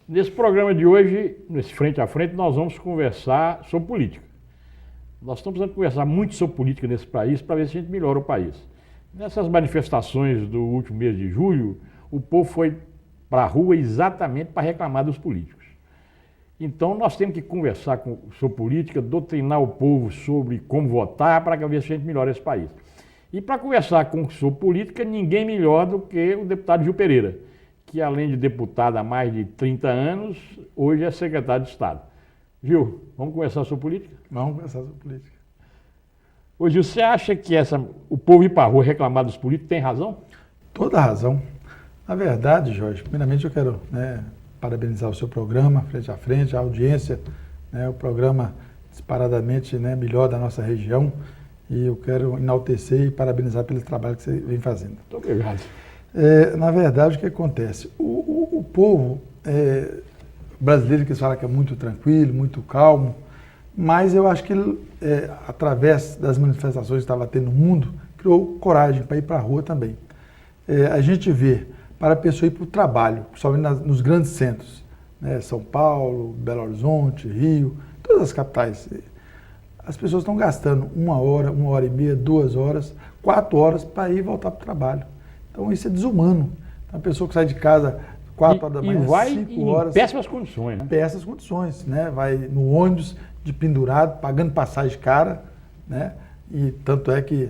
Nesse programa de hoje, nesse Frente a Frente, nós vamos conversar sobre política. Nós estamos precisando conversar muito sobre política nesse país para ver se a gente melhora o país. Nessas manifestações do último mês de julho, o povo foi para a rua exatamente para reclamar dos políticos. Então nós temos que conversar sobre política, doutrinar o povo sobre como votar para ver se a gente melhora esse país. E para conversar sobre política, ninguém melhor do que o deputado Gil Pereira, que além de deputado há mais de 30 anos, hoje é secretário de Estado. Gil, vamos conversar sobre política? Vamos conversar sobre política. Ô Gil, você acha que o povo ir para a rua reclamar dos políticos tem razão? Toda a razão. Na verdade, Jorge, primeiramente eu quero parabenizar o seu programa, Frente a Frente, a audiência, o programa disparadamente melhor da nossa região, e eu quero enaltecer e parabenizar pelo trabalho que você vem fazendo. Muito obrigado. Na verdade, o que acontece? O povo brasileiro, que eles falam que é muito tranquilo, muito calmo, mas eu acho que através das manifestações que estava tendo no mundo, criou coragem para ir para a rua também. A gente vê, para a pessoa ir para o trabalho, principalmente nos grandes centros, São Paulo, Belo Horizonte, Rio, todas as capitais, as pessoas estão gastando 1 hora, 1h30, 2 horas, 4 horas para ir e voltar para o trabalho. Então isso é desumano. Então, a pessoa que sai de casa 4 horas da manhã, 5 horas... em péssimas condições, né? Péssimas condições, né? Vai no ônibus de pendurado, pagando passagem cara, né? E tanto é que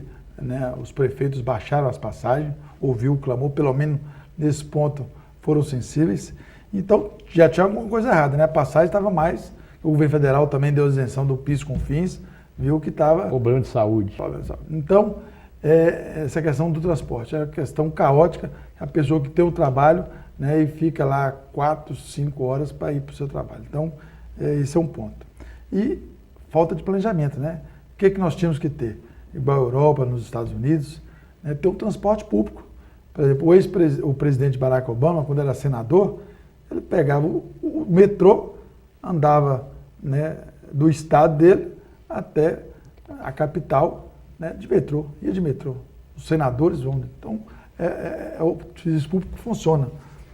os prefeitos baixaram as passagens, ouviu o clamor, pelo menos nesse ponto foram sensíveis. Então já tinha alguma coisa errada, né? A passagem estava mais... O governo federal também deu isenção do PIS com fins, viu que estava... Problema de saúde. Então, essa questão do transporte é uma questão caótica, a pessoa que tem o trabalho e fica lá 4, 5 horas para ir para o seu trabalho. Então, esse é um ponto. E falta de planejamento, né? O que nós tínhamos que ter? Igual a Europa, nos Estados Unidos, ter um transporte público. Por exemplo, o presidente Barack Obama, quando era senador, ele pegava o metrô, andava do estado dele até a capital de metrô, ia de metrô. Os senadores vão. Então, o serviço público funciona.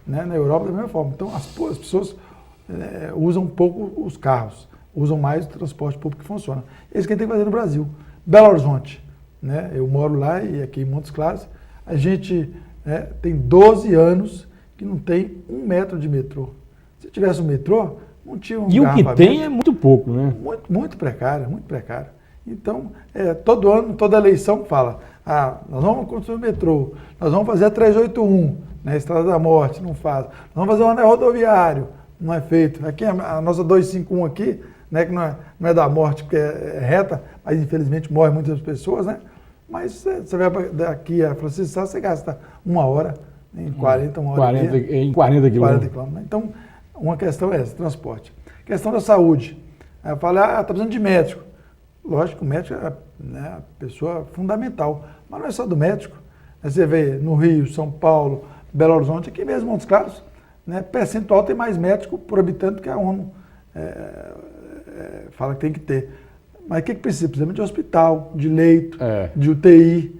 Na Europa, da mesma forma. Então, as pessoas usam um pouco os carros, usam mais o transporte público que funciona. Isso que a gente tem que fazer no Brasil. Belo Horizonte, eu moro lá e aqui em Montes Claros, a gente tem 12 anos que não tem 1 metro de metrô. Se tivesse um metrô, não tinha um E o que tem é muito pouco, né? Muito precário, muito precário. Então, todo ano, toda eleição fala, nós vamos construir o metrô, nós vamos fazer a 381, a Estrada da Morte, não faz. Nós vamos fazer um anel rodoviário, não é feito. Aqui, a nossa 251 aqui, que não é da morte, porque é reta, mas infelizmente morrem muitas pessoas, né? Mas você vai daqui a Francisco Sá, você gasta 1 hora, em 40, 1 hora e meia. Em 40 quilômetros. Então, uma questão é essa, transporte. Questão da saúde. Aí eu falo, está precisando de médico. Lógico, o médico é a pessoa fundamental, mas não é só do médico. Você vê no Rio, São Paulo, Belo Horizonte, aqui mesmo, Montes Claros, percentual tem mais médico por habitante que a ONU fala que tem que ter. Mas o que precisa? Precisa de hospital, de leito, de UTI,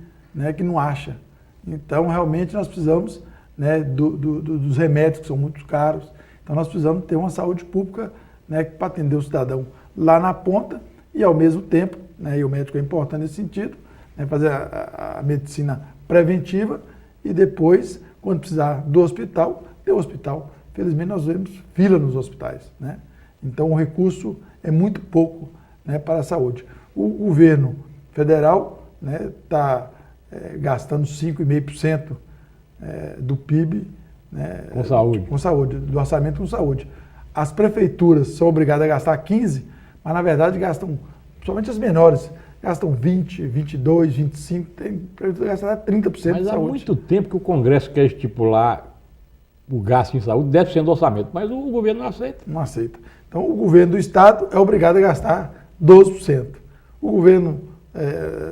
que não acha. Então, realmente, nós precisamos dos remédios, que são muito caros. Então, nós precisamos ter uma saúde pública para atender o cidadão lá na ponta e, ao mesmo tempo, e o médico é importante nesse sentido, fazer a medicina preventiva e depois, quando precisar do hospital, ter o hospital. Felizmente, nós vemos fila nos hospitais. Então, o recurso é muito pouco para a saúde. O governo federal está gastando 5,5% do PIB com saúde, do orçamento com saúde. As prefeituras são obrigadas a gastar 15%, mas na verdade gastam, somente as menores, gastam 20%, 22%, 25%, tem prefeitura que gasta 30% de saúde. Mas há muito tempo que o Congresso quer estipular o gasto em saúde, 10% do orçamento, mas o governo não aceita. Não aceita. Então o governo do estado é obrigado a gastar 12%. O governo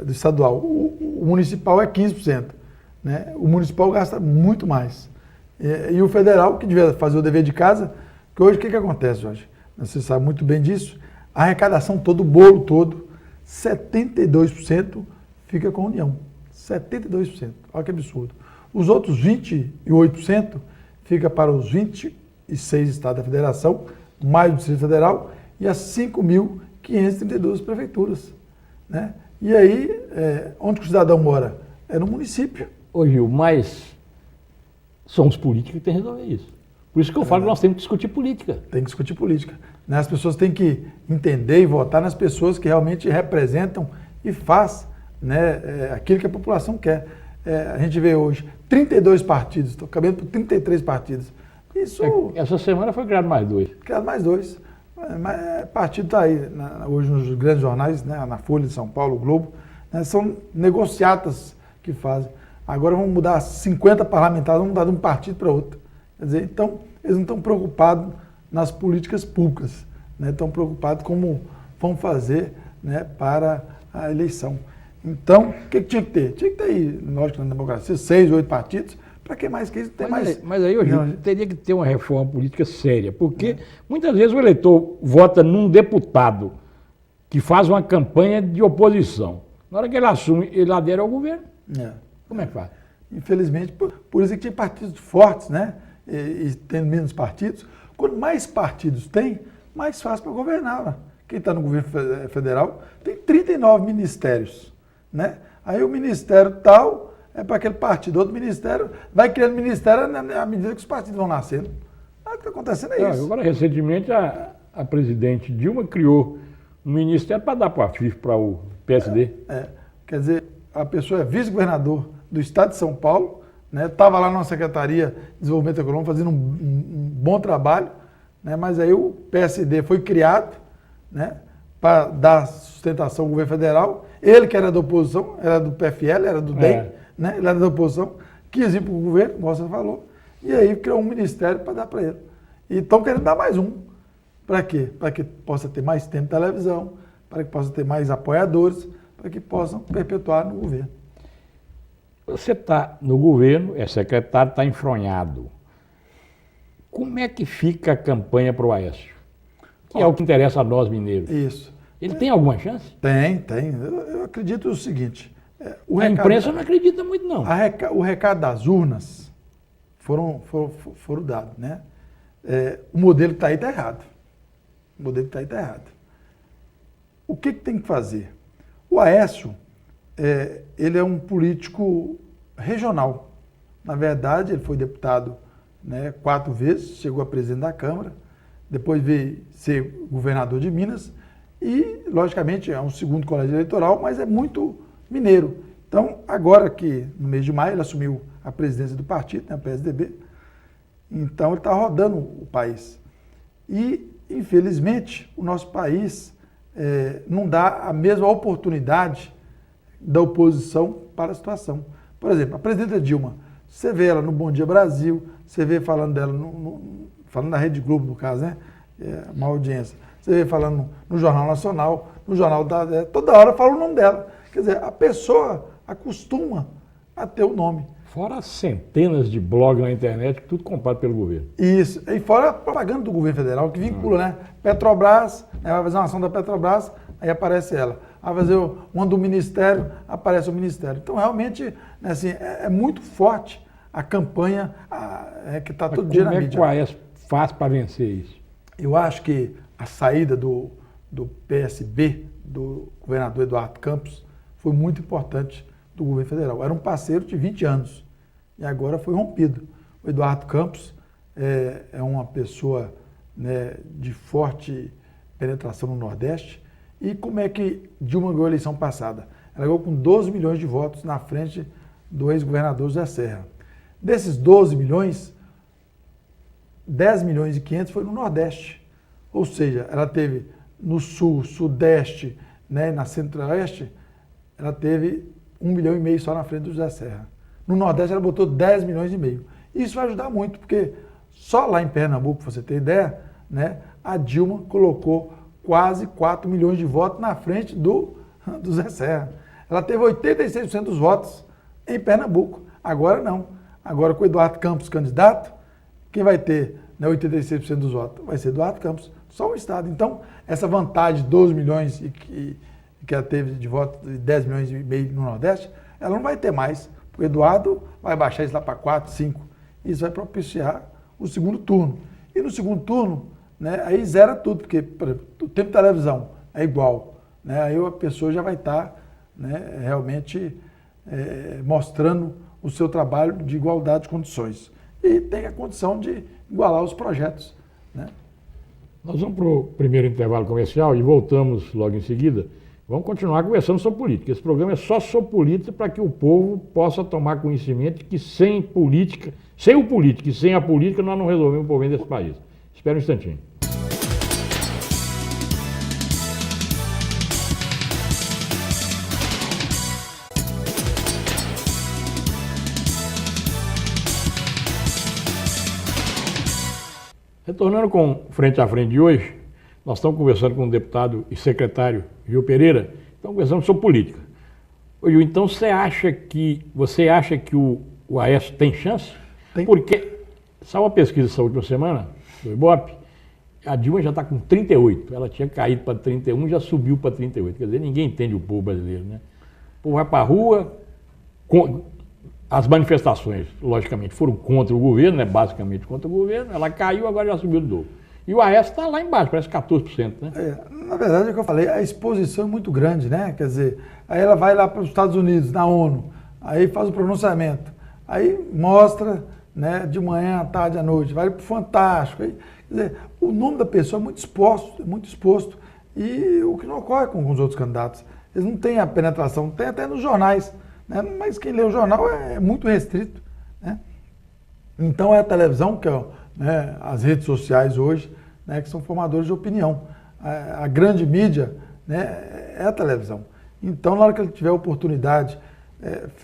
do estadual, o municipal é 15%. O municipal gasta muito mais. E o federal, que devia fazer o dever de casa, que hoje o que acontece, Jorge? Você sabe muito bem disso. A arrecadação todo, o bolo todo, 72% fica com a União. 72%. Olha que absurdo. Os outros 28% fica para os 20 206 estados da federação, mais do Distrito Federal, e as 5.532 prefeituras. Né? E aí, onde que o cidadão mora? É no município. Ô Gil, mas são os políticos que têm que resolver isso. Por isso que eu falo que nós temos que discutir política. Tem que discutir política. Né? As pessoas têm que entender e votar nas pessoas que realmente representam e faz, né, aquilo que a população quer. A gente vê hoje 32 partidos, estou caminhando por 33 partidos. Isso... Essa semana foi criado mais 2. Criado mais 2. Mas partido está aí, hoje nos grandes jornais, né, na Folha de São Paulo, o Globo, né, são negociatas que fazem. Agora vamos mudar 50 parlamentares, vamos mudar de um partido para outro. Quer dizer, então, eles não estão preocupados nas políticas públicas, né, estão preocupados como vão fazer, né, para a eleição. Então, o que tinha que ter? Tinha que ter aí, lógico, na democracia, 6, 8 partidos. Para que mais que isso? Tem mais. Mas aí, hoje, teria que ter uma reforma política séria, porque muitas vezes o eleitor vota num deputado que faz uma campanha de oposição. Na hora que ele assume, ele adere ao governo. Como é que faz? Infelizmente, por isso que tinha partidos fortes, né? E tendo menos partidos. Quanto mais partidos tem, mais fácil para governar. Né? Quem está no governo federal tem 39 ministérios, né? Aí o ministério tal é para aquele partido, outro ministério vai criando ministério à medida que os partidos vão nascendo. O que está acontecendo é isso. Agora, recentemente, a presidente Dilma criou um ministério para dar para a FIF, para o PSD. Quer dizer, a pessoa é vice-governador do estado de São Paulo, estava lá na Secretaria de Desenvolvimento Econômico fazendo um bom trabalho, né, mas aí o PSD foi criado, né, para dar sustentação ao governo federal. Ele, que era da oposição, era do PFL, era do DEM, né, ele era da oposição, quis ir para o governo, como você falou, e aí criou um ministério para dar para ele. E estão querendo dar mais um. Para quê? Para que possa ter mais tempo de televisão, para que possa ter mais apoiadores, para que possam perpetuar no governo. Você está no governo, é secretário, está enfronhado. Como é que fica a campanha para o Aécio? Que é o que interessa a nós mineiros. Isso. Ele tem alguma chance? Tem. Eu acredito o seguinte. A imprensa não acredita muito, não. O recado das urnas foram dados, né? O modelo que está aí está errado. O modelo que está aí está errado. O que tem que fazer? O Aécio, ele é um político regional. Na verdade, ele foi deputado, né, 4 vezes, chegou a presidente da Câmara, depois veio ser governador de Minas e, logicamente, é um segundo colégio eleitoral, mas é muito mineiro. Então, agora que no mês de maio ele assumiu a presidência do partido, né, o PSDB, então ele está rodando o país. E, infelizmente, o nosso país não dá a mesma oportunidade da oposição para a situação. Por exemplo, a presidenta Dilma, você vê ela no Bom Dia Brasil, você vê falando dela, falando na Rede Globo, no caso, né? Uma audiência. Você vê falando no Jornal Nacional, no Jornal toda hora fala o nome dela. Quer dizer, a pessoa acostuma a ter o nome. Fora as centenas de blogs na internet, tudo comprado pelo governo. Isso. E fora a propaganda do governo federal, que vincula, né? Petrobras, né? Vai fazer uma ação da Petrobras, aí aparece ela. Vai fazer uma do Ministério, aparece o Ministério. Então, realmente, né, assim, é muito forte a campanha que está todo dia na mídia. Como é que o Aécio faz para vencer isso? Eu acho que a saída do PSB, do governador Eduardo Campos, foi muito importante do governo federal. Era um parceiro de 20 anos e agora foi rompido. O Eduardo Campos é uma pessoa, né, de forte penetração no Nordeste. E como é que Dilma ganhou a eleição passada? Ela ganhou com 12 milhões de votos na frente do ex-governador José Serra. Desses 12 milhões, 10 milhões e 500 foi no Nordeste. Ou seja, ela teve no Sul, Sudeste, né, na Centro-Oeste, ela teve 1,5 milhão só na frente do José Serra. No Nordeste ela botou 10 milhões e meio. Isso vai ajudar muito, porque só lá em Pernambuco, para você ter ideia, né, a Dilma colocou quase 4 milhões de votos na frente do José Serra. Ela teve 86% dos votos em Pernambuco. Agora não. Agora com o Eduardo Campos candidato, quem vai ter, né, 86% dos votos? Vai ser Eduardo Campos, só o Estado. Então, essa vantagem de 12 milhões que ela teve de votos, de 10 milhões e meio no Nordeste, ela não vai ter mais. O Eduardo vai baixar isso lá para 4, 5. Isso vai propiciar o segundo turno. E no segundo turno, né, aí zera tudo, porque por exemplo, o tempo de televisão é igual, né, aí a pessoa já vai estar, né, realmente mostrando o seu trabalho de igualdade de condições. E tem a condição de igualar os projetos, né? Nós vamos para o primeiro intervalo comercial e voltamos logo em seguida. Vamos continuar conversando sobre política. Esse programa é só sobre política para que o povo possa tomar conhecimento de que sem política, sem o político e sem a política, nós não resolvemos o problema desse país. Espera um instantinho. Retornando com Frente a Frente de hoje, nós estamos conversando com o deputado e secretário Gil Pereira, estamos conversando sobre política. Ô Gil, então você acha que o Aécio tem chance? Tem. Porque, saiu uma pesquisa essa última semana, do Ibope, a Dilma já está com 38, ela tinha caído para 31, já subiu para 38, quer dizer, ninguém entende o povo brasileiro, né? O povo vai para a rua, as manifestações, logicamente, foram contra o governo, né? Basicamente contra o governo, ela caiu, agora já subiu de novo. E o Aécio está lá embaixo, parece 14%, né? Na verdade, é o que eu falei, a exposição é muito grande, né? Quer dizer, aí ela vai lá para os Estados Unidos, na ONU, aí faz o pronunciamento, aí mostra, né, de manhã, à tarde, à noite, vai para o Fantástico. Aí, quer dizer, o nome da pessoa é muito exposto, e o que não ocorre com os outros candidatos. Eles não têm a penetração, tem até nos jornais, né? Mas quem lê o jornal é muito restrito, né? Então é a televisão, que é, né, as redes sociais hoje, né, que são formadores de opinião. A grande mídia, né, é a televisão. Então, na hora que ele tiver a oportunidade,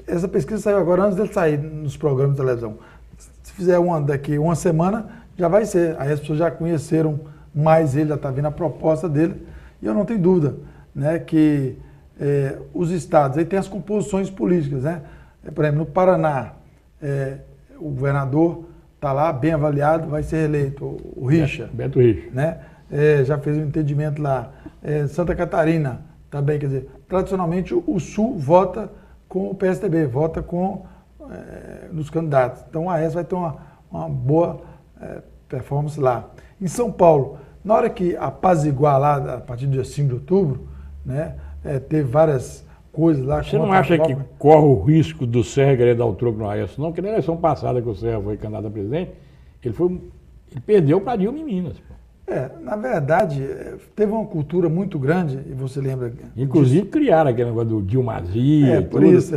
essa pesquisa saiu agora antes dele sair nos programas de televisão. Se fizer daqui uma semana, já vai ser. Aí as pessoas já conheceram mais ele, já está vendo a proposta dele. E eu não tenho dúvida, né, que os estados, aí tem as composições políticas, né? Por exemplo, no Paraná, o governador está lá, bem avaliado, vai ser eleito, o Richa. Beto Richa. Né? Já fez um entendimento lá. Santa Catarina também, quer dizer, tradicionalmente o Sul vota com o PSDB, vota nos candidatos. Então o Aécio vai ter uma boa performance lá. Em São Paulo, na hora que apaziguar lá, a partir do dia 5 de outubro, né, teve várias coisas lá. Você não acha que corre o risco do Serra querer dar o troco no Aécio, não? Porque na eleição passada que o Serra foi candidato a presidente, ele perdeu para Dilma em Minas. Pô. Na verdade, teve uma cultura muito grande, e você lembra... Inclusive criaram aquele negócio do Dilmazia. Por isso,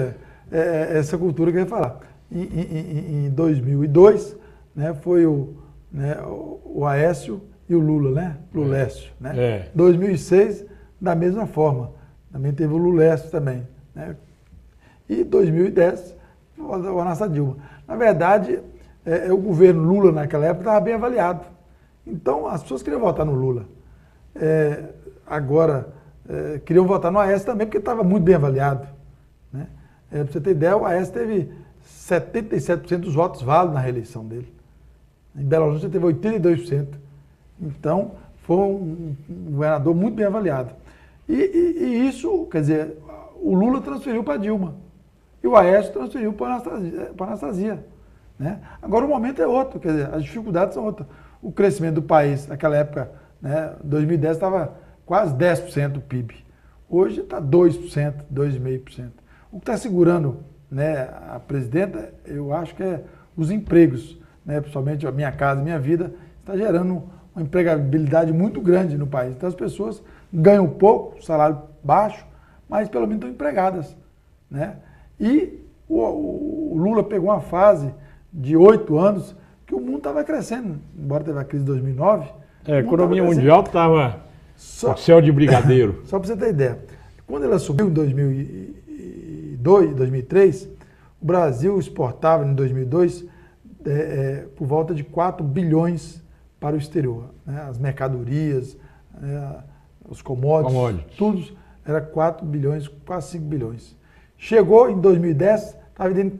essa cultura que eu ia falar. Em 2002, né, foi o Aécio e o Lula, né? Lulécio, né? 2006, da mesma forma. Também teve o Lulécio também, né? E 2010, o Anastácio Dilma. Na verdade, o governo Lula naquela época estava bem avaliado. Então, as pessoas queriam votar no Lula. Agora, queriam votar no Aécio também, porque estava muito bem avaliado, né? Para você ter ideia, o Aécio teve 77% dos votos válidos na reeleição dele. Em Belo Horizonte teve 82%. Então, foi um governador muito bem avaliado. E isso, quer dizer, o Lula transferiu para Dilma e o Aécio transferiu para a Anastasia, né? Agora o momento é outro, quer dizer, as dificuldades são outras. O crescimento do país, naquela época, né, 2010 estava quase 10% do PIB. Hoje está 2%, 2,5%. O que está segurando, né, a presidenta, eu acho que é os empregos, né, principalmente a Minha Casa Minha Vida, está gerando uma empregabilidade muito grande no país. Então as pessoas ganham pouco, salário baixo, mas pelo menos estão empregadas, né? E o Lula pegou uma fase de 8 anos que o mundo estava crescendo, embora teve a crise de 2009. A economia mundial estava ao céu de brigadeiro. Só para você ter ideia, quando ela subiu em 2002, 2003, o Brasil exportava em 2002 por volta de 4 bilhões para o exterior, né? As mercadorias, os commodities, tudo era 4 bilhões, quase 5 bilhões. Chegou em 2010, estava vendendo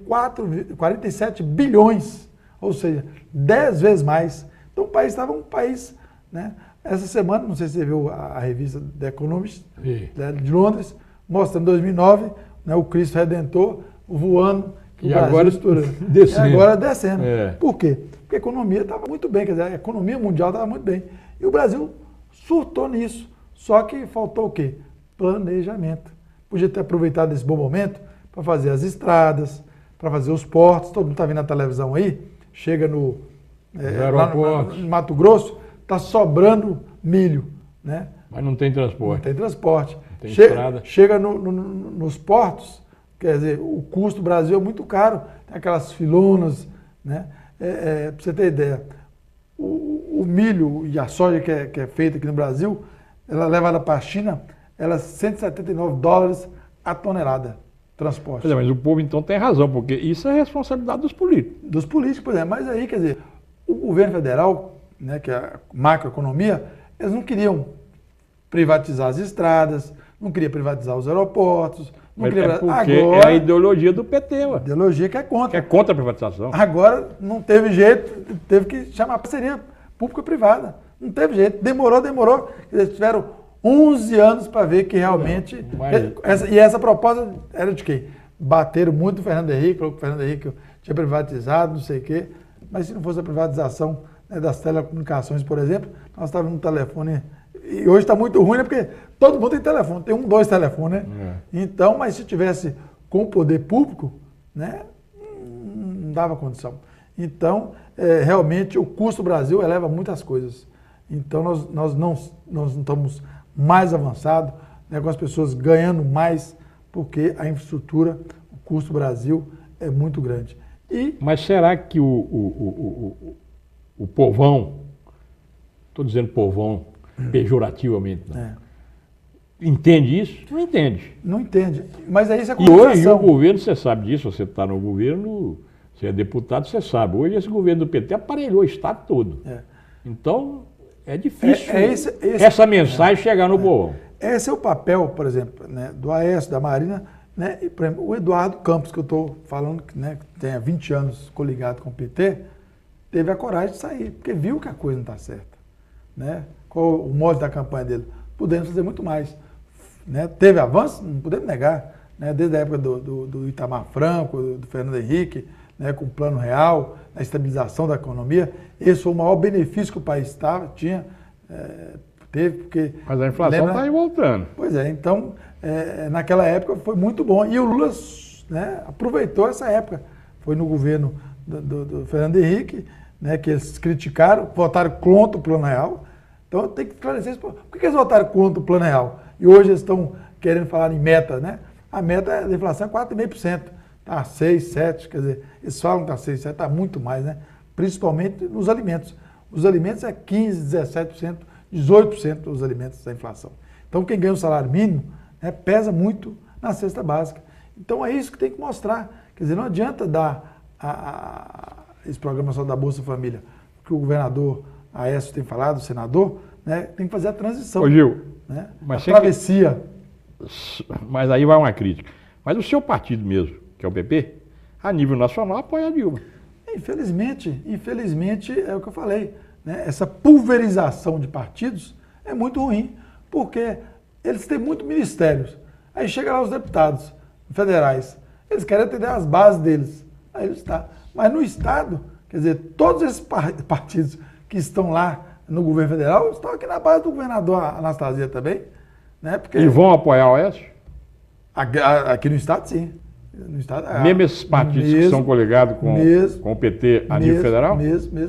47 bilhões, ou seja, 10 vezes mais. Então o país estava um país, né? Essa semana, não sei se você viu a revista The Economist, de Londres, mostrando em 2009, né, o Cristo Redentor voando, O E Brasil agora estourando. descendo. E agora descendo. É. Por quê? Porque a economia estava muito bem, quer dizer, a economia mundial estava muito bem. E o Brasil surtou nisso. Só que faltou o quê? Planejamento. Podia ter aproveitado esse bom momento para fazer as estradas, para fazer os portos. Todo mundo está vendo na televisão aí, chega no aeroportos. no Mato Grosso, está sobrando milho, né? Mas não tem Não transporte. tem transporte. Tem estrada. Chega nos portos, quer dizer, o custo do Brasil é muito caro. Tem aquelas filonas, né? Para você ter ideia, o milho e a soja que é feita aqui no Brasil, ela é levada para a China, ela é $179 a tonelada, transporte. Pois é, mas o povo então tem razão, porque isso é responsabilidade dos políticos. Dos políticos, por exemplo. Mas aí, quer dizer, o governo federal, né, que é a macroeconomia, eles não queriam privatizar as estradas, não queria privatizar os aeroportos, não Mas queria... é porque Agora, é a ideologia do PT, ué, ideologia que é que contra. é contra a privatização. Agora não teve jeito, teve que chamar parceria público-privada. Não teve jeito, demorou. Eles tiveram 11 anos para ver que realmente... Mas- essa proposta era de quem? Bateram muito o Fernando Henrique, falou que o Fernando Henrique tinha privatizado, não sei o quê. Mas se não fosse a privatização, né, das telecomunicações, por exemplo, nós estávamos no telefone... E hoje está muito ruim, né? Porque todo mundo tem telefone, tem 2 telefones, né? Então, mas se tivesse com o poder público, né, não dava condição. Então, realmente, o custo do Brasil eleva muitas coisas. Então, nós não estamos mais avançados, né, com as pessoas ganhando mais, porque a infraestrutura, o custo do Brasil é muito grande. Mas será que o povão, estou dizendo povão pejorativamente, não, entende isso? Não entende. Não entende. Mas aí isso é E hoje o comunicação. governo, você sabe disso, você está no governo, você é deputado, você sabe. Hoje esse governo do PT aparelhou o Estado todo. É. Então, é difícil esse- essa mensagem chegar no povão. Esse é o papel, por exemplo, né, do Aécio, da Marina, né, e, por exemplo, o Eduardo Campos, que eu estou falando, né, que tem há 20 anos coligado com o PT, teve a coragem de sair, porque viu que a coisa não está certa. Né? Qual o modo da campanha dele? Podemos fazer muito mais. Né? Teve avanço? Não podemos negar. Né? Desde a época do Itamar Franco, do Fernando Henrique, né, com o Plano Real, a estabilização da economia, esse foi o maior benefício que o país teve, porque... Mas a inflação lembra- está aí voltando. Pois é, então, naquela época foi muito bom. E o Lula, né, aproveitou essa época. Foi no governo do Fernando Henrique, né, que eles criticaram, votaram contra o Plano Real. Então tem que esclarecer isso. Por que eles votaram contra o Plano Real? E hoje eles estão querendo falar em meta, né? A meta da inflação é 4,5%. Está 6, 7, quer dizer, eles falam que está 6, 7, está muito mais, né? Principalmente nos alimentos. Os alimentos é 15, 17%, 18% dos alimentos da inflação. Então quem ganha o salário mínimo, né, pesa muito na cesta básica. Então é isso que tem que mostrar. Quer dizer, não adianta dar esse programa só da Bolsa Família, que o governador Aécio tem falado, o senador, né, tem que fazer a transição. Ô Gil, Né? mas A você travessia. mas aí vai uma crítica. Mas o seu partido mesmo, que é o PP, a nível nacional apoia a Dilma. Infelizmente, é o que eu falei, né? Essa pulverização de partidos é muito ruim, porque eles têm muitos ministérios. Aí chega lá os deputados federais, eles querem atender as bases deles. Aí eles estão. Mas no Estado, quer dizer, todos esses partidos que estão lá no governo federal estão aqui na base do governador Anastasia também. Né? Porque E vão apoiar o Oeste? aqui no Estado, sim. No Estado, Mesmo esses partidos que são coligados com o PT a nível federal? Mesmo.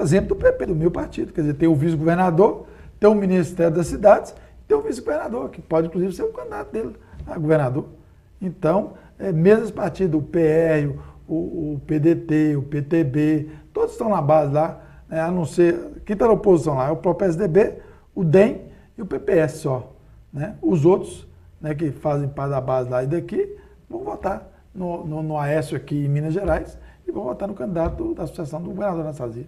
Exemplo do PP, do meu partido. Quer dizer, tem o vice-governador, tem o Ministério das Cidades, tem o vice-governador, que pode, inclusive, ser o candidato dele a governador. Então, mesmo esse partido, o PR, o PDT, o PTB, todos estão na base lá, a não ser... Quem está na oposição lá é o próprio PSDB, o DEM e o PPS só. Né? Os outros, né, que fazem parte da base lá e daqui, vão votar no Aécio aqui em Minas Gerais e vão votar no candidato da sucessão do governador Anastasia.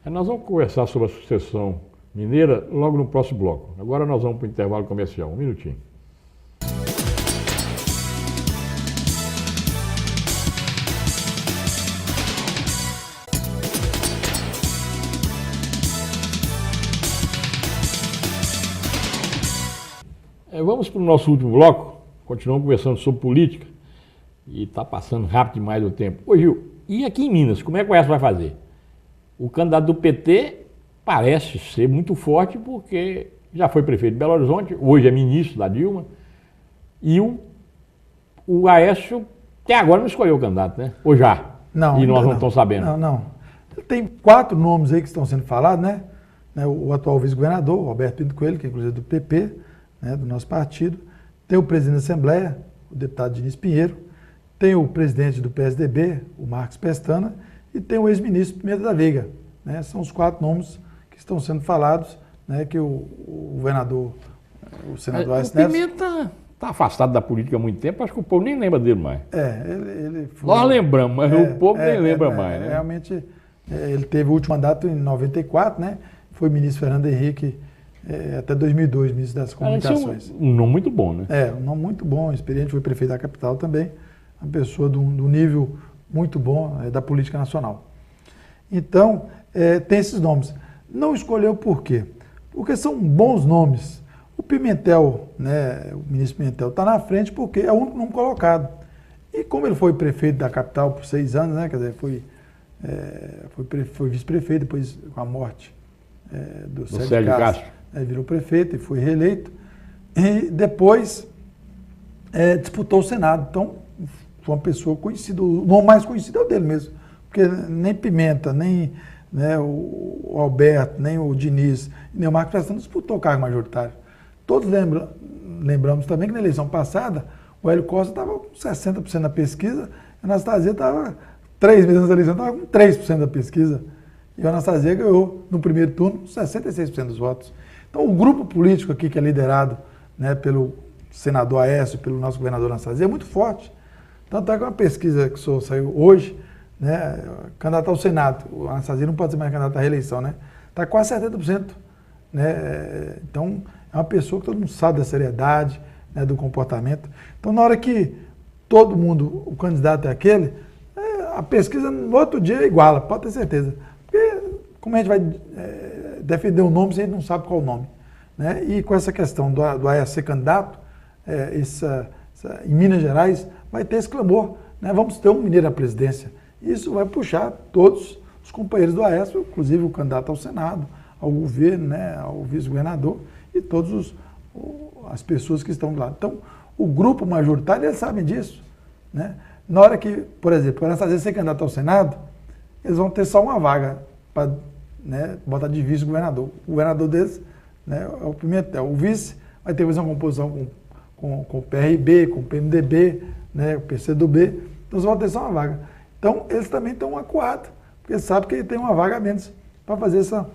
Nós vamos conversar sobre a sucessão mineira logo no próximo bloco. Agora nós vamos para o intervalo comercial. Um minutinho. Vamos para o nosso último bloco. Continuamos conversando sobre política. E está passando rápido demais o tempo. Ô Gil, e aqui em Minas, como é que o Aécio vai fazer? O candidato do PT parece ser muito forte porque já foi prefeito de Belo Horizonte, hoje é ministro da Dilma, e o Aécio até agora não escolheu o candidato, né? Ou já? Não. E nós não estamos sabendo. Não. Tem 4 nomes aí que estão sendo falados, né? O atual vice-governador, Roberto Pinto Coelho, que é inclusive do PP, né, do nosso partido. Tem o presidente da Assembleia, o deputado Diniz Pinheiro. Tem o presidente do PSDB, o Marcos Pestana. E tem o ex-ministro Pimenta da Veiga. Né? São os 4 nomes que estão sendo falados, né, que o governador, o senador Aécio Neves... O Pimenta está afastado da política há muito tempo, acho que o povo nem lembra dele mais. Ele foi... Nós lembramos, mas o povo nem lembra mais, né? Realmente, ele teve o último mandato em 94, né? Foi ministro Fernando Henrique até 2002, ministro das Comunicações. Um nome muito bom, né? Um nome muito bom, experiente, foi prefeito da capital também, uma pessoa de um nível muito bom da política nacional. Então, tem esses nomes. Não escolheu por quê? Porque são bons nomes. O Pimentel, né, o ministro Pimentel, está na frente porque é o único nome colocado. E como ele foi prefeito da capital por 6 anos, né, quer dizer, foi vice-prefeito, depois com a morte do Sérgio Castro, virou prefeito e foi reeleito. E depois disputou o Senado. Então, foi uma pessoa conhecida, o nome mais conhecido é o dele mesmo. Porque nem Pimenta, nem o Alberto, nem o Diniz, nem o Marcos Pestana disputou o cargo majoritário. Todos lembramos também que na eleição passada, o Hélio Costa estava com 60% da pesquisa, a Anastasia estava, 3 meses antes da eleição, estava com 3% da pesquisa. E a Anastasia ganhou, no primeiro turno, 66% dos votos. Então, o grupo político aqui, que é liderado, né, pelo senador Aécio, pelo nosso governador Anastasia, é muito forte. Tanto é que uma pesquisa que saiu hoje, né, candidato ao Senado, o Anastasia não pode ser mais candidato à reeleição, né? Está quase 70%. Né? Então, é uma pessoa que todo mundo sabe da seriedade, né, do comportamento. Então, na hora que todo mundo, o candidato é aquele, a pesquisa no outro dia é iguala, pode ter certeza. Porque como a gente vai defender um nome se a gente não sabe qual o nome? Né? E com essa questão do Aécio ser candidato, em Minas Gerais, vai ter esse clamor. Né? Vamos ter um mineiro à presidência. Isso vai puxar todos os companheiros do Aécio, inclusive o candidato ao Senado, ao governo, né, ao vice-governador e todas as pessoas que estão do lado. Então, o grupo majoritário, eles sabem disso. Né? Na hora que, por exemplo, o Anastasia ser candidato ao Senado, eles vão ter só uma vaga para, né, botar de vice-governador. O governador deles, né, é o Pimentel. O vice vai ter que fazer uma composição com o PRB, com o PMDB, né, o PCdoB. Então, eles vão ter só uma vaga. Então, eles também estão acuados, porque sabem que tem uma vaga a menos para fazer essa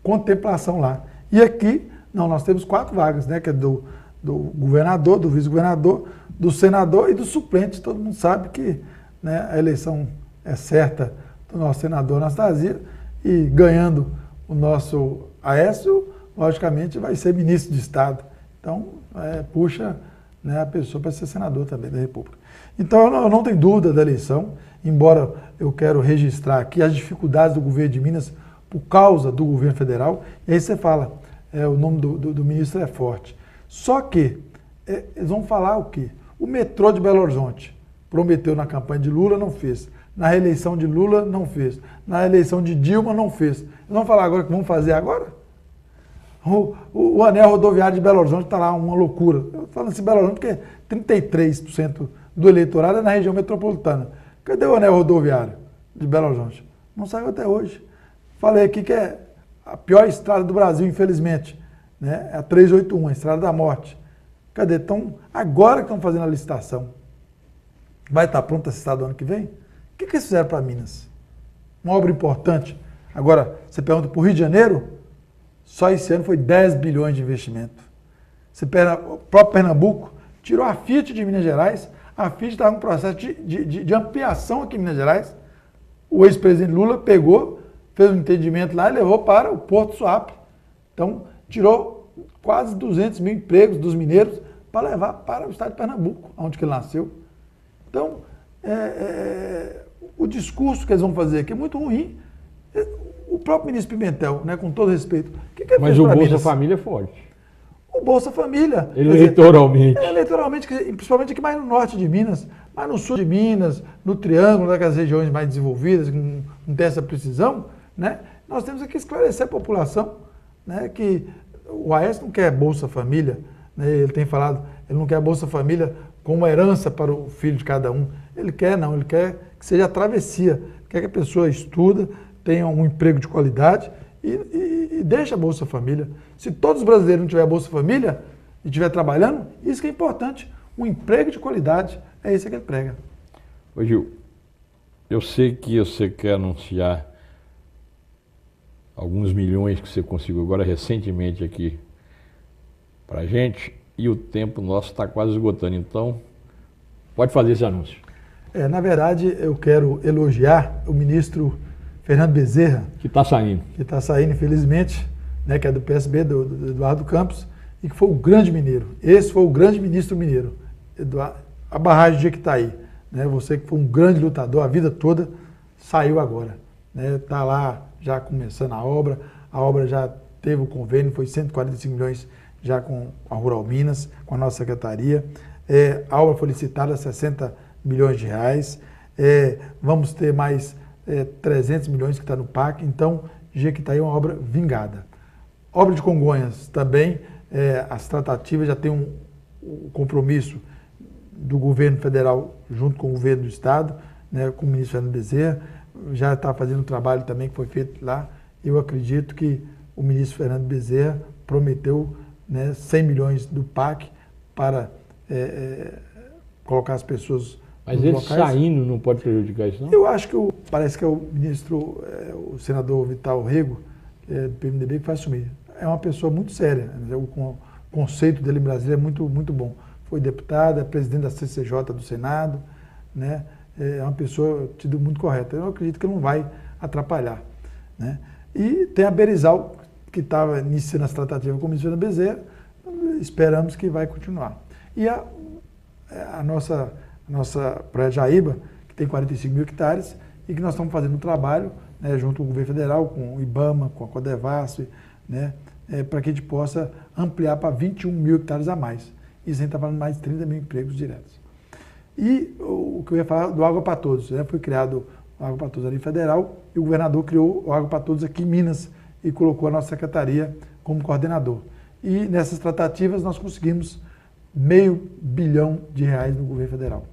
contemplação lá. E aqui, não, nós temos 4 vagas, né, que é do governador, do vice-governador, do senador e do suplente. Todo mundo sabe que, né, a eleição é certa do nosso senador Anastasia e ganhando o nosso Aécio, logicamente vai ser ministro de Estado. Então, puxa, né, a pessoa para ser senador também da República. Então, eu não tenho dúvida da eleição, embora eu quero registrar aqui as dificuldades do governo de Minas por causa do governo federal. E aí você fala, o nome do ministro é forte. Só que eles vão falar o quê? O metrô de Belo Horizonte prometeu na campanha de Lula, não fez. Na reeleição de Lula, não fez. Na eleição de Dilma, não fez. Eles vão falar agora o que vão fazer agora? O anel rodoviário de Belo Horizonte está lá, uma loucura. Eu falo assim, Belo Horizonte, porque 33% do eleitorado é na região metropolitana. Cadê o anel rodoviário de Belo Horizonte? Não saiu até hoje. Falei aqui que é a pior estrada do Brasil, infelizmente. Né? É a 381, a Estrada da Morte. Cadê? Então, agora que estão fazendo a licitação, vai estar pronta essa estrada do ano que vem? O que eles fizeram para Minas? Uma obra importante. Agora, você pergunta para o Rio de Janeiro, só esse ano foi 10 bilhões de investimento. Você pega o próprio Pernambuco, tirou a Fiat de Minas Gerais, a Fiat estava em um processo de ampliação aqui em Minas Gerais. O ex-presidente Lula pegou, fez um entendimento lá e levou para o Porto Suape. Então, tirou quase 200 mil empregos dos mineiros para levar para o estado de Pernambuco, onde que ele nasceu. Então, o discurso que eles vão fazer aqui é muito ruim. O próprio ministro Pimentel, né, com todo respeito, o que ele Mas fez o para Bolsa Minas? Família é forte. O Bolsa Família. Eleitoralmente. Eleitoralmente, principalmente aqui mais no norte de Minas, Mas no sul de Minas, no Triângulo, naquelas regiões mais desenvolvidas, que não tem essa precisão, né? Nós temos que esclarecer a população, né, que o Aécio não quer Bolsa Família, né? Ele tem falado, ele não quer Bolsa Família como herança para o filho de cada um. Ele quer que seja a travessia, quer que a pessoa estuda, tenha um emprego de qualidade e deixe a Bolsa Família. Se todos os brasileiros não tiverem Bolsa Família e estiver trabalhando, isso que é importante, um emprego de qualidade, é isso que ele prega. Ô Gil, eu sei que você quer anunciar alguns milhões que você conseguiu agora recentemente aqui para a gente, e o tempo nosso está quase esgotando, então pode fazer esse anúncio. Na verdade, eu quero elogiar o ministro Fernando Bezerra. Que está saindo, infelizmente, né, que é do PSB, do Eduardo Campos, e que foi o grande mineiro. Esse foi o grande ministro mineiro. A barragem de Jequitaí, né, você que foi um grande lutador a vida toda, saiu agora. Está lá já começando a obra já teve o convênio, foi 145 milhões já com a Rural Minas, com a nossa secretaria. A obra foi licitada a 60 milhões de reais. Vamos ter mais 300 milhões que está no PAC, então Jequitaí é uma obra vingada. Obra de Congonhas também, as tratativas já tem um compromisso do governo federal junto com o governo do estado, né, com o ministro Fernando Bezerra, já está fazendo um trabalho também que foi feito lá. Eu acredito que o ministro Fernando Bezerra prometeu, né, 100 milhões do PAC para colocar as pessoas. Mas ele saindo não pode prejudicar isso, não? Eu acho que parece que é o ministro, o senador Vital Rego, do PMDB, que vai assumir. É uma pessoa muito séria, né? O conceito dele em Brasília é muito, muito bom. Foi deputado, é presidente da CCJ do Senado, né? É uma pessoa tida muito correta. Eu acredito que não vai atrapalhar, né? E tem a Berizal, que estava iniciando as tratativas com o ministro Fernando Bezerra, esperamos que vai continuar. E a nossa Praia Jaíba, que tem 45 mil hectares, e que nós estamos fazendo um trabalho, né, junto com o governo federal, com o IBAMA, com a Codevasf, né, para que a gente possa ampliar para 21 mil hectares a mais. Isso a gente está falando de mais de 30 mil empregos diretos. E o que eu ia falar do Água para Todos, né, foi criado o Água para Todos ali federal, e o governador criou o Água para Todos aqui em Minas, e colocou a nossa secretaria como coordenador. E nessas tratativas nós conseguimos R$500 bilhão no governo federal.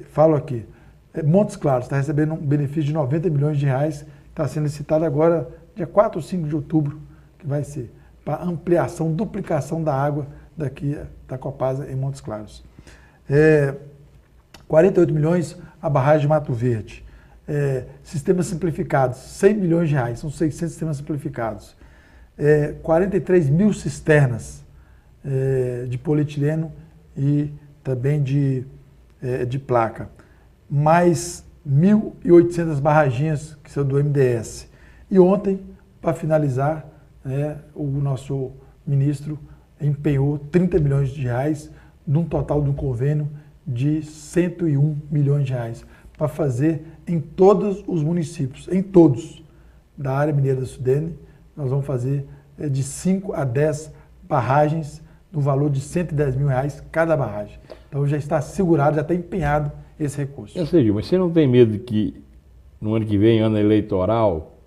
Falo aqui, Montes Claros está recebendo um benefício de R$90 milhões, está sendo licitado agora, dia 4 ou 5 de outubro, que vai ser para ampliação, duplicação da água daqui da Copasa em Montes Claros. 48 milhões a barragem de Mato Verde. Sistemas simplificados, R$100 milhões, são 600 sistemas simplificados. 43 mil cisternas de polietileno e também de placa. Mais 1.800 barraginhas que são do MDS. E ontem, para finalizar, o nosso ministro empenhou R$30 milhões num total de um convênio de R$101 milhões para fazer em todos os municípios, em todos, da área mineira da Sudene. Nós vamos fazer de 5 a 10 barragens no valor de R$110 mil cada barragem. Então já está segurado, já está empenhado esse recurso. Eu sei, mas você não tem medo de que no ano que vem, ano eleitoral,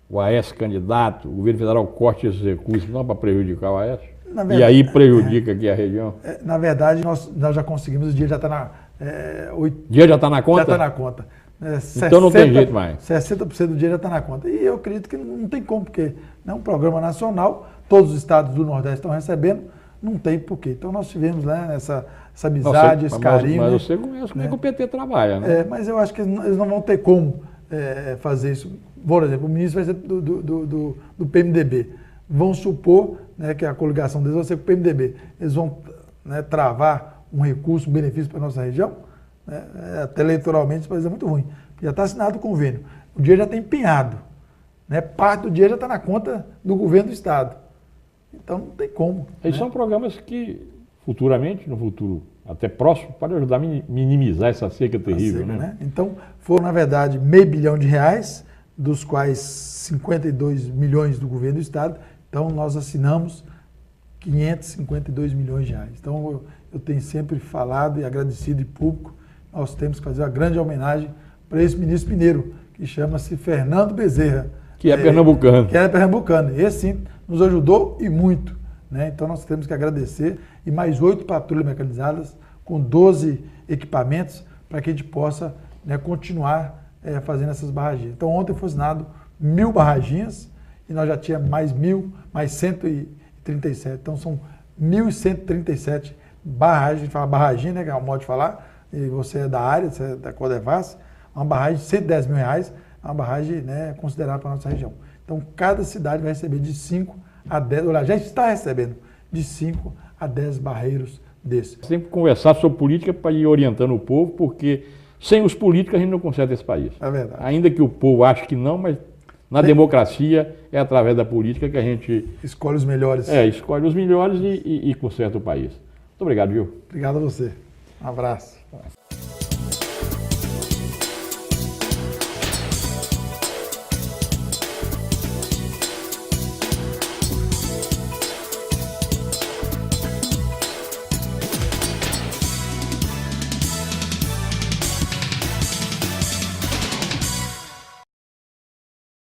o Aécio candidato, o governo federal corte esses recursos não para prejudicar o Aécio? Verdade, e aí prejudica aqui a região? Na verdade, nós já conseguimos, o dinheiro já está na... dinheiro já está na conta? Já está na conta. Então não tem jeito mais. 60% do dinheiro já está na conta. E eu acredito que não tem como, porque é um programa nacional, todos os estados do Nordeste estão recebendo, não tem porquê. Então nós tivemos, né, essa amizade, esse carinho. Mas você conhece como é que o PT trabalha, né? Mas eu acho que eles não vão ter como fazer isso. Por exemplo, o ministro vai ser do PMDB. Vão supor, né, que a coligação deles vai ser com o PMDB. Eles vão, né, travar um recurso, um benefício para a nossa região? Até eleitoralmente isso pode ser muito ruim. Já está assinado o convênio. O dinheiro já está empenhado. Né? Parte do dinheiro já está na conta do governo do Estado. Então não tem como. Esses são programas que futuramente, no futuro até próximo, podem ajudar a minimizar essa seca terrível. Né? Então foram, na verdade, R$500 bilhão, dos quais 52 milhões do governo do Estado. Então nós assinamos R$552 milhões. Então eu tenho sempre falado e agradecido em público, nós temos que fazer uma grande homenagem para esse ministro mineiro, que chama-se Fernando Bezerra. Que é pernambucano. Que é pernambucano. Esse sim nos ajudou e muito, né? Então nós temos que agradecer. E mais 8 patrulhas mecanizadas com 12 equipamentos para que a gente possa, né, continuar fazendo essas barraginhas. Então ontem foi assinado 1000 barraginhas e nós já tínhamos mais 137. Então são 1.137 barragens. A gente fala barraginha, né, que é um modo de falar. E você é da área, você é da Codevasf, uma barragem de R$110 mil, uma barragem, né, considerável para a nossa região. Então, cada cidade vai receber de 5 a 10, olha, já está recebendo de 5 a 10 barreiros desses. Sempre conversar sobre política para ir orientando o povo, porque sem os políticos a gente não conserta esse país. É verdade. Ainda que o povo ache que não, mas na democracia é através da política que a gente escolhe os melhores. Escolhe os melhores e conserta o país. Muito obrigado, viu? Obrigado a você. Um abraço.